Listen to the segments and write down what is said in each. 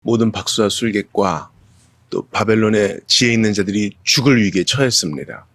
모든 박수와 술객과 또 바벨론의 지혜 있는 자들이 죽을 위기에 처했습니다.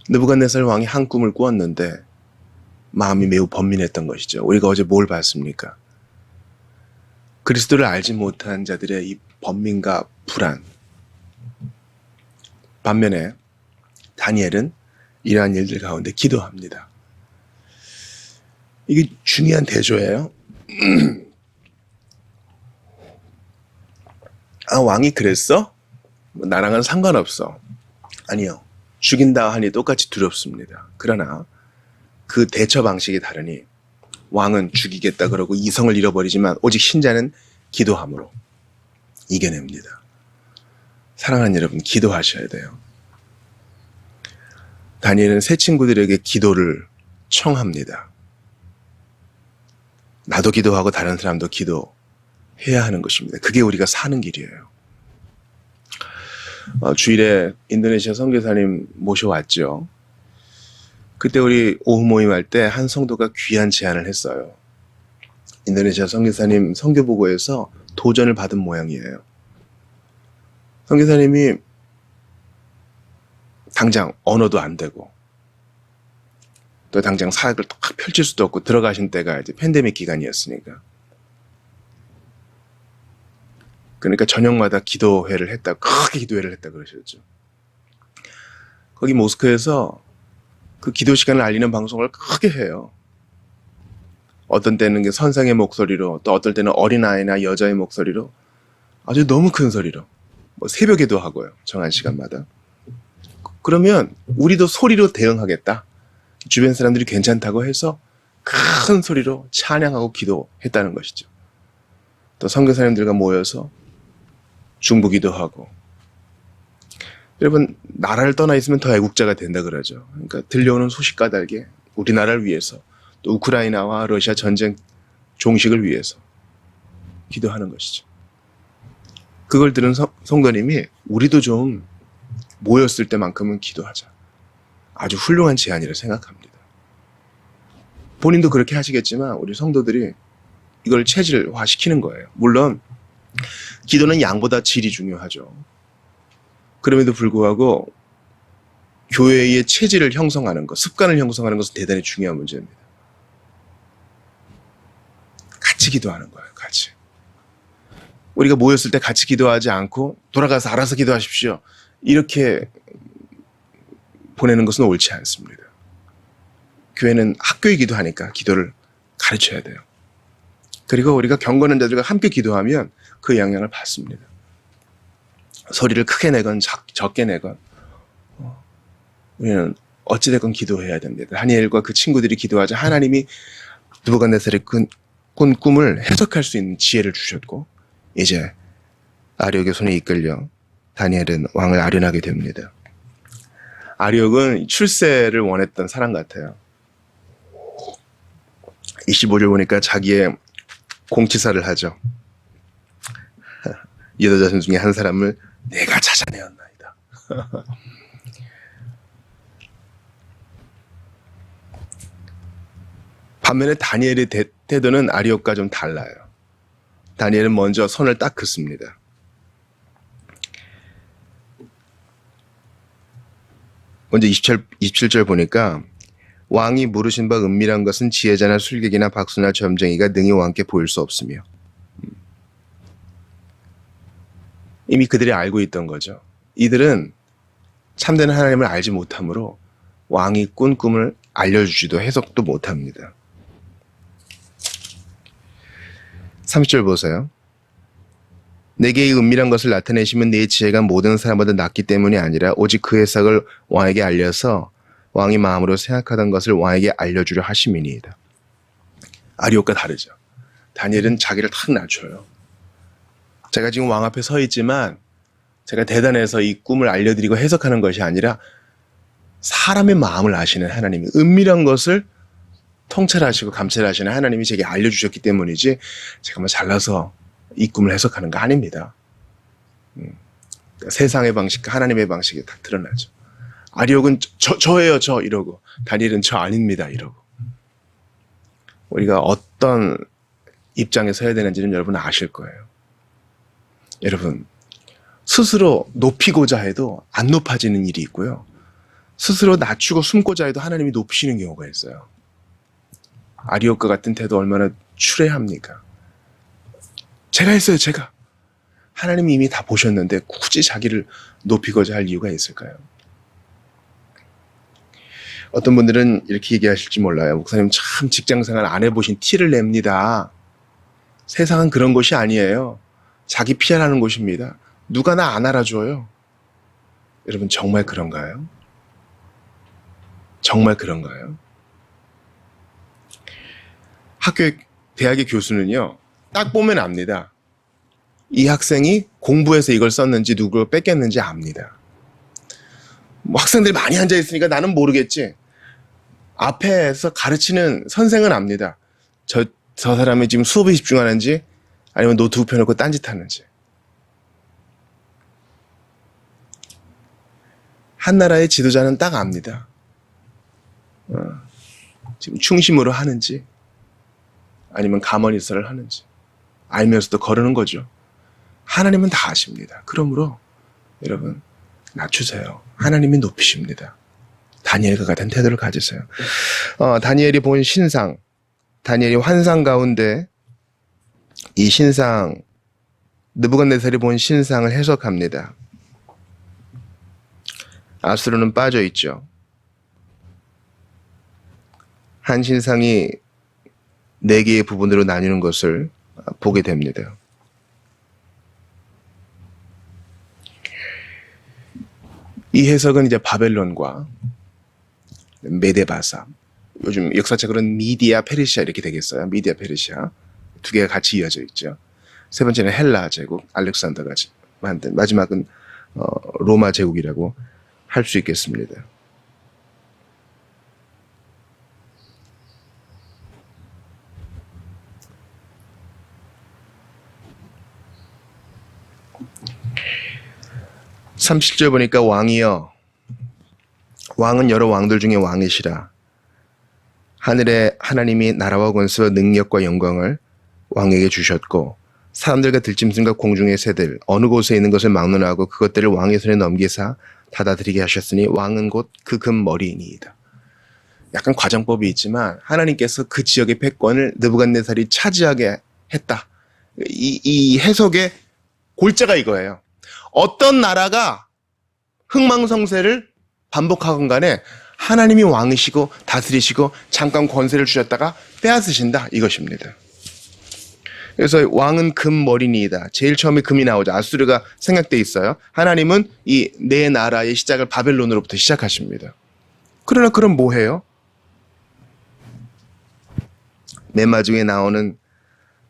느부갓네살 왕이 한 꿈을 꾸었는데 마음이 매우 번민했던 것이죠. 우리가 어제 뭘 봤습니까? 그리스도를 알지 못한 자들의 이 번민과 불안. 반면에 다니엘은 이러한 일들 가운데 기도합니다. 이게 중요한 대조예요. 아, 왕이 그랬어? 나랑은 상관없어. 아니요. 죽인다 하니 똑같이 두렵습니다. 그러나 그 대처 방식이 다르니 왕은 죽이겠다 그러고 이성을 잃어버리지만 오직 신자는 기도함으로 이겨냅니다. 사랑하는 여러분, 기도하셔야 돼요. 다니엘은 새 친구들에게 기도를 청합니다. 나도 기도하고 다른 사람도 기도해야 하는 것입니다. 그게 우리가 사는 길이에요. 주일에 인도네시아 선교사님 모셔왔죠. 그때 우리 오후 모임할 때 한 성도가 귀한 제안을 했어요. 인도네시아 선교사님 선교보고에서 도전을 받은 모양이에요. 선교사님이 당장 언어도 안 되고 또 당장 사역을 딱 펼칠 수도 없고 들어가신 때가 이제 팬데믹 기간이었으니까. 그러니까 저녁마다 기도회를 했다, 크게 기도회를 했다 그러셨죠. 거기 모스크에서 그 기도 시간을 알리는 방송을 크게 해요. 어떤 때는 선생의 목소리로, 또 어떨 때는 어린아이나 여자의 목소리로, 아주 너무 큰 소리로, 새벽에도 하고요. 정한 시간마다. 그러면 우리도 소리로 대응하겠다. 주변 사람들이 괜찮다고 해서 큰 소리로 찬양하고 기도했다는 것이죠. 또 선교사님들과 모여서 중보기도 하고. 여러분, 나라를 떠나 있으면 더 애국자가 된다 그러죠. 그러니까 들려오는 소식 까닭에 우리나라를 위해서, 또 우크라이나와 러시아 전쟁 종식을 위해서 기도하는 것이죠. 그걸 들은 성도님이 우리도 좀 모였을 때만큼은 기도하자. 아주 훌륭한 제안이라 생각합니다. 본인도 그렇게 하시겠지만 우리 성도들이 이걸 체질화시키는 거예요. 물론 기도는 양보다 질이 중요하죠. 그럼에도 불구하고 교회의 체질을 형성하는 것, 습관을 형성하는 것은 대단히 중요한 문제입니다. 같이 기도하는 거예요. 같이. 우리가 모였을 때 같이 기도하지 않고 돌아가서 알아서 기도하십시오. 이렇게 보내는 것은 옳지 않습니다. 교회는 학교에 기도하니까 기도를 가르쳐야 돼요. 그리고 우리가 경건한 자들과 함께 기도하면 그 영향을 받습니다. 소리를 크게 내건 적게 내건 우리는 어찌됐건 기도해야 됩니다. 다니엘과 그 친구들이 기도하자 하나님이 느부갓네살의 꾼 꿈을 해석할 수 있는 지혜를 주셨고 이제 아리옥의 손에 이끌려 다니엘은 왕을 아련하게 됩니다. 아리옥은 출세를 원했던 사람 같아요. 25절 보니까 자기의 공치사를 하죠. 유다 자손 중에 한 사람을 내가 찾아내었나이다. 반면에 다니엘의 태도는 아리옥과 좀 달라요. 다니엘은 먼저 손을 딱 긋습니다. 먼저 27절 보니까 왕이 물으신 바 은밀한 것은 지혜자나 술객이나 박수나 점쟁이가 능히 왕께 보일 수 없으며 이미 그들이 알고 있던 거죠. 이들은 참된 하나님을 알지 못하므로 왕이 꾼 꿈을 알려주지도 해석도 못합니다. 30절 보세요. 내게 이 은밀한 것을 나타내시면 네 지혜가 모든 사람보다 낫기 때문이 아니라 오직 그 해석을 왕에게 알려서 왕이 마음으로 생각하던 것을 왕에게 알려주려 하심이니이다. 아리옥과 다르죠. 다니엘은 자기를 탁 낮춰요. 제가 지금 왕 앞에 서 있지만 제가 대단해서 이 꿈을 알려드리고 해석하는 것이 아니라 사람의 마음을 아시는 하나님이 은밀한 것을 통찰하시고 감찰하시는 하나님이 제게 알려주셨기 때문이지 제가 뭐 잘나서 이 꿈을 해석하는 거 아닙니다. 그러니까 세상의 방식과 하나님의 방식이 다 드러나죠. 아리옥은 저예요 저 이러고 다니엘은 저 아닙니다 이러고. 우리가 어떤 입장에 서야 되는지는 여러분 아실 거예요. 여러분, 스스로 높이고자 해도 안 높아지는 일이 있고요. 스스로 낮추고 숨고자 해도 하나님이 높이시는 경우가 있어요. 아리오카 같은 태도 얼마나 추레합니까? 제가 했어요, 제가. 하나님이 이미 다 보셨는데 굳이 자기를 높이고자 할 이유가 있을까요? 어떤 분들은 이렇게 얘기하실지 몰라요. 목사님 참 직장생활 안 해보신 티를 냅니다. 세상은 그런 곳이 아니에요. 자기 피하라는 곳입니다. 누가 나 안 알아줘요. 여러분 정말 그런가요? 정말 그런가요? 대학의 교수는요, 딱 보면 압니다. 이 학생이 공부해서 이걸 썼는지 누구를 뺏겼는지 압니다. 뭐 학생들이 많이 앉아있으니까 나는 모르겠지. 앞에서 가르치는 선생은 압니다. 저 사람이 지금 수업에 집중하는지 아니면 노트북 펴놓고 딴짓하는지. 한 나라의 지도자는 딱 압니다. 지금 충심으로 하는지 아니면 가만히서를 하는지 알면서도 거르는 거죠. 하나님은 다 아십니다. 그러므로 여러분 낮추세요. 하나님이 높이십니다. 다니엘과 같은 태도를 가지세요. 다니엘이 본 신상, 다니엘이 환상 가운데 이 신상, 느부갓네살이 본 신상을 해석합니다. 아수르는 빠져 있죠. 한 신상이 4개의 부분으로 나뉘는 것을 보게 됩니다. 이 해석은 이제 바벨론과 메데바사, 요즘 역사책으로는 미디아 페르시아 이렇게 되겠어요. 미디아 페르시아 두 개가 같이 이어져 있죠. 세 번째는 헬라 제국, 알렉산더가 만든, 마지막은 로마 제국이라고 할 수 있겠습니다. (37절) 보니까 왕이여, 왕은 여러 왕들 중에 왕이시라. 하늘의 하나님이 나라와 권세와 능력과 영광을 왕에게 주셨고 사람들과 들짐승과 공중의 새들 어느 곳에 있는 것을 막론하고 그것들을 왕의 손에 넘기사 닫아드리게 하셨으니 왕은 곧 그 금 머리이니이다. 약간 과정법이 있지만 하나님께서 그 지역의 패권을 느부갓네살이 차지하게 했다. 이 해석의 골자가 이거예요. 어떤 나라가 흥망성쇠를 반복하건 간에 하나님이 왕이시고 다스리시고 잠깐 권세를 주셨다가 빼앗으신다, 이것입니다. 그래서 왕은 금 머리니이다. 제일 처음에 금이 나오죠. 아수르가 생각돼 있어요. 하나님은 이 네 나라의 시작을 바벨론으로부터 시작하십니다. 그러나 그럼 뭐 해요? 맨 마지막에 나오는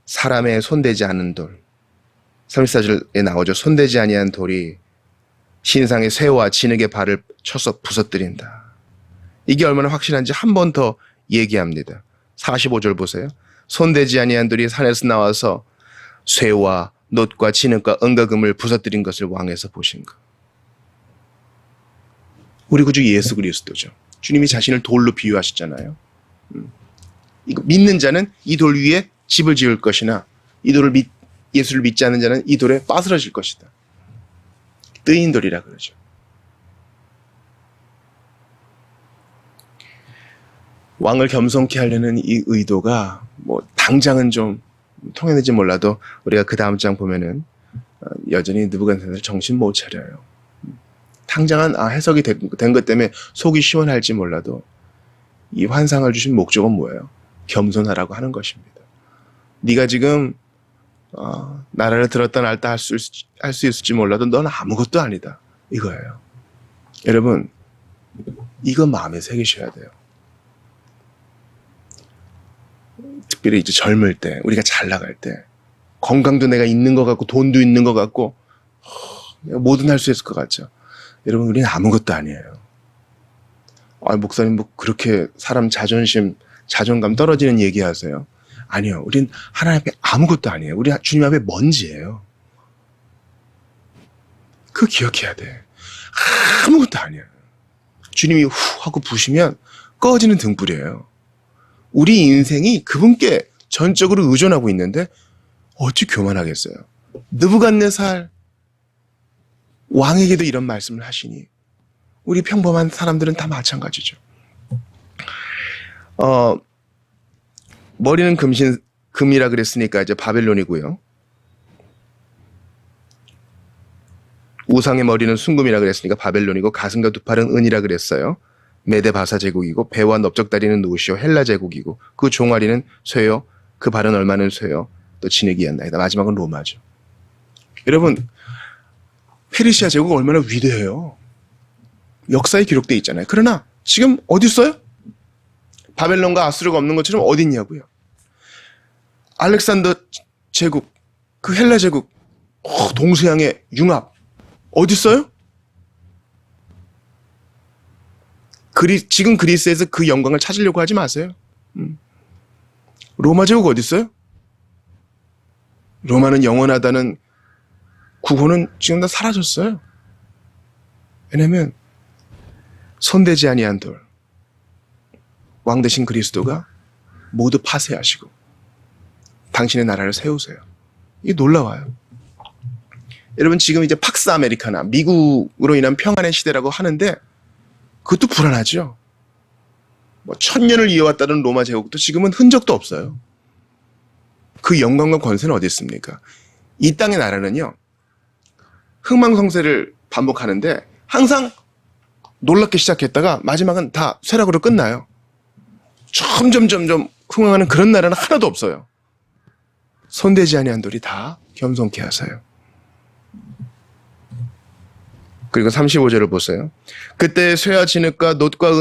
사람의 손대지 않은 돌, 34절에 나오죠. 손대지 아니한 돌이 신상의 쇠와 진흙의 발을 쳐서 부서뜨린다. 이게 얼마나 확실한지 한 번 더 얘기합니다. 45절 보세요. 손대지 아니한 돌이 산에서 나와서 쇠와 놋과 진흙과 은과금을 부서뜨린 것을 왕에서 보신 것. 우리 구주 예수 그리스도죠. 주님이 자신을 돌로 비유하셨잖아요. 이거 믿는 자는 이 돌 위에 집을 지을 것이나 예수를 믿지 않는 자는 이 돌에 빠스러질 것이다. 뜨인 돌이라 그러죠. 왕을 겸손케 하려는 이 의도가 뭐 당장은 좀 통해내지 몰라도 우리가 그 다음 장 보면은 여전히 느부갓네살 정신 못 차려요. 당장은 해석이 된 것 때문에 속이 시원할지 몰라도 이 환상을 주신 목적은 뭐예요? 겸손하라고 하는 것입니다. 네가 지금 나라를 들었다 놨다 할 수 있을지 몰라도 넌 아무것도 아니다, 이거예요. 여러분, 이거 마음에 새기셔야 돼요. 특별히 이제 젊을 때, 우리가 잘 나갈 때, 건강도 내가 있는 것 같고 돈도 있는 것 같고 내가 뭐든 할 수 있을 것 같죠. 여러분, 우리는 아무것도 아니에요. 목사님 뭐 그렇게 사람 자존감 떨어지는 얘기하세요? 아니요. 우린 하나님 앞에 아무것도 아니에요. 우리 주님 앞에 먼지예요. 그거 기억해야 돼. 아무것도 아니에요. 주님이 후 하고 부시면 꺼지는 등불이에요. 우리 인생이 그분께 전적으로 의존하고 있는데 어찌 교만하겠어요. 느부갓네살 왕에게도 이런 말씀을 하시니 우리 평범한 사람들은 다 마찬가지죠. 머리는 금이라 그랬으니까 이제 바벨론이고요. 우상의 머리는 순금이라 그랬으니까 바벨론이고, 가슴과 두 팔은 은이라 그랬어요. 메데 바사 제국이고, 배와 넓적다리는 누구시오? 헬라 제국이고, 그 종아리는 쇠요, 그 발은 얼마는 쇠요, 또 진흙이었나이다. 마지막은 로마죠. 여러분, 페르시아 제국은 얼마나 위대해요. 역사에 기록되어 있잖아요. 그러나 지금 어디 있어요? 바벨론과 아수르가 없는 것처럼 어디 있냐고요. 알렉산더 제국, 그 헬라 제국, 동서양의 융합 어디 있어요? 지금 그리스에서 그 영광을 찾으려고 하지 마세요. 로마 제국 어디 있어요? 로마는 영원하다는 구호는 지금 다 사라졌어요. 왜냐하면 손대지 아니한 돌, 왕 대신 그리스도가 모두 파쇄하시고 당신의 나라를 세우세요. 이게 놀라워요. 여러분, 지금 이제 팍스 아메리카나, 미국으로 인한 평안의 시대라고 하는데 그것도 불안하죠. 1000년을 이어왔다는 로마 제국도 지금은 흔적도 없어요. 그 영광과 권세는 어디 있습니까? 이 땅의 나라는요, 흥망성쇠를 반복하는데 항상 놀랍게 시작했다가 마지막은 다 쇠락으로 끝나요. 점점 흥황하는 그런 나라는 하나도 없어요. 손대지 아니한 돌이 다 겸손케 하세요. 그리고 35절을 보세요. 그때 쇠와 진흙과 놋과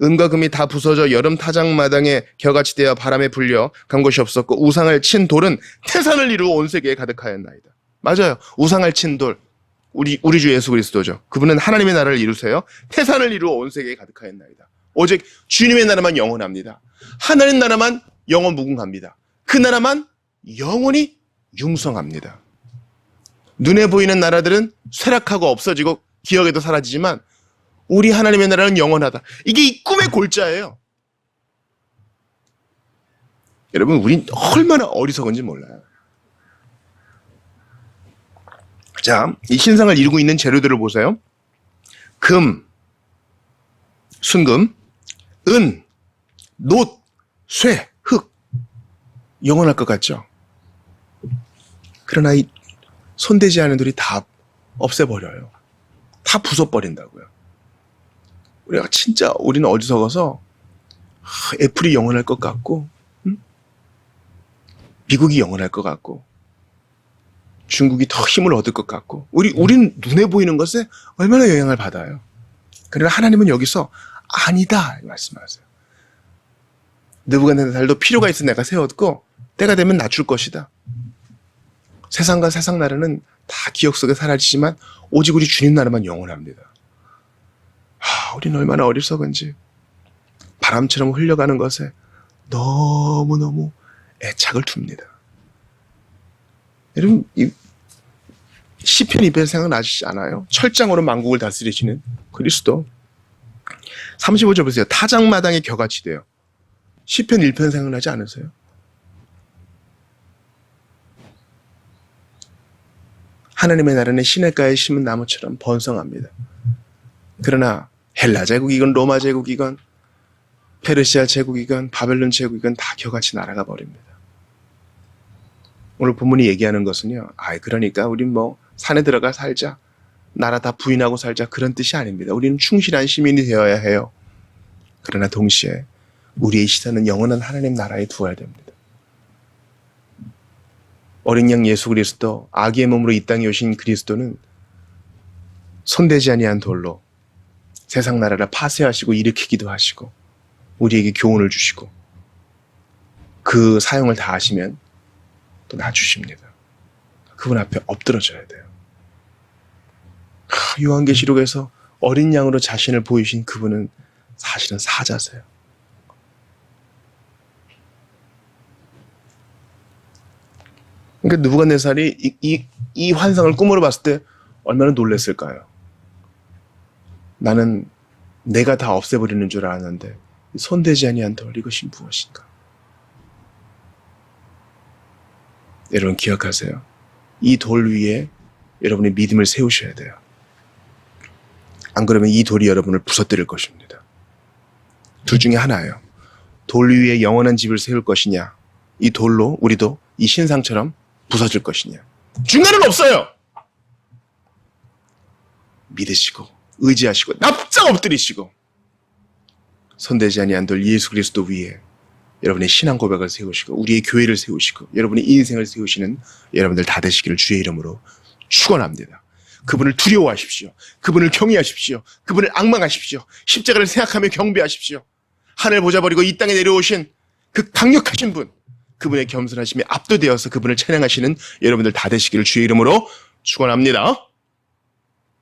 은과 금이 다 부서져 여름 타작마당에 겨같이 되어 바람에 불려 간 곳이 없었고, 우상을 친 돌은 태산을 이루어 온 세계에 가득하였나이다. 맞아요. 우상을 친 돌, 우리 주 예수 그리스도죠. 그분은 하나님의 나라를 이루세요. 태산을 이루어 온 세계에 가득하였나이다. 오직 주님의 나라만 영원합니다. 하나님 나라만 영원 무궁합니다. 그 나라만 영원히 융성합니다. 눈에 보이는 나라들은 쇠락하고 없어지고 기억에도 사라지지만 우리 하나님의 나라는 영원하다. 이게 이 꿈의 골자예요. 여러분, 우린 얼마나 어리석은지 몰라요. 자, 이 신상을 이루고 있는 재료들을 보세요. 금, 순금, 은, 놋, 쇠, 흙. 영원할 것 같죠? 그러나 이 손대지 않은 돌이 다 없애버려요. 다 부숴버린다고요. 우리는 어리석어서 애플이 영원할 것 같고, 미국이 영원할 것 같고, 중국이 더 힘을 얻을 것 같고, 우린 눈에 보이는 것에 얼마나 영향을 받아요. 그러나 하나님은 여기서 아니다 말씀하세요. 느부갓네살도 필요가 있어 내가 세웠고 때가 되면 낮출 것이다. 세상과 세상 나라는 다 기억 속에 사라지지만 오직 우리 주님 나라만 영원합니다. 우리는 얼마나 어리석은지 바람처럼 흘러가는 것에 너무너무 애착을 둡니다. 여러분, 이 시편 2편 생각나시지 않아요? 철장으로 만국을 다스리시는 그리스도. 35절 보세요. 타작마당에 겨같이 돼요. 시편 1편 생각나지 않으세요? 하나님의 나라는 시냇가에 심은 나무처럼 번성합니다. 그러나 헬라 제국이건 로마 제국이건 페르시아 제국이건 바벨론 제국이건 다 겨같이 날아가 버립니다. 오늘 본문이 얘기하는 것은요, 그러니까 우린 산에 들어가 살자, 나라 다 부인하고 살자, 그런 뜻이 아닙니다. 우리는 충실한 시민이 되어야 해요. 그러나 동시에 우리의 시선은 영원한 하나님 나라에 두어야 됩니다. 어린 양 예수 그리스도, 아기의 몸으로 이 땅에 오신 그리스도는 손대지 아니한 돌로 세상 나라를 파쇄하시고 일으키기도 하시고 우리에게 교훈을 주시고 그 사용을 다 하시면 또 낮추십니다. 그분 앞에 엎드러져야 돼요. 요한계시록에서 어린 양으로 자신을 보이신 그분은 사실은 사자세요. 그러니까 느부갓네살이 이 환상을 꿈으로 봤을 때 얼마나 놀랐을까요? 나는 내가 다 없애버리는 줄 알았는데 손대지 아니한 돌, 이것이 무엇인가? 여러분 기억하세요. 이 돌 위에 여러분의 믿음을 세우셔야 돼요. 안 그러면 이 돌이 여러분을 부서뜨릴 것입니다. 둘 중에 하나예요. 돌 위에 영원한 집을 세울 것이냐, 이 돌로 우리도 이 신상처럼 부서질 것이냐. 중간은 없어요. 믿으시고 의지하시고 납작 엎드리시고 손대지 아니한 돌 예수 그리스도 위에 여러분의 신앙 고백을 세우시고 우리의 교회를 세우시고 여러분의 인생을 세우시는 여러분들 다 되시기를 주의 이름으로 축원합니다. 그분을 두려워하십시오. 그분을 경외하십시오. 그분을 앙망하십시오. 십자가를 생각하며 경배하십시오. 하늘 보좌 버리고 이 땅에 내려오신 그 강력하신 분, 그분의 겸손하심에 압도되어서 그분을 찬양하시는 여러분들 다 되시기를 주의 이름으로 축원합니다.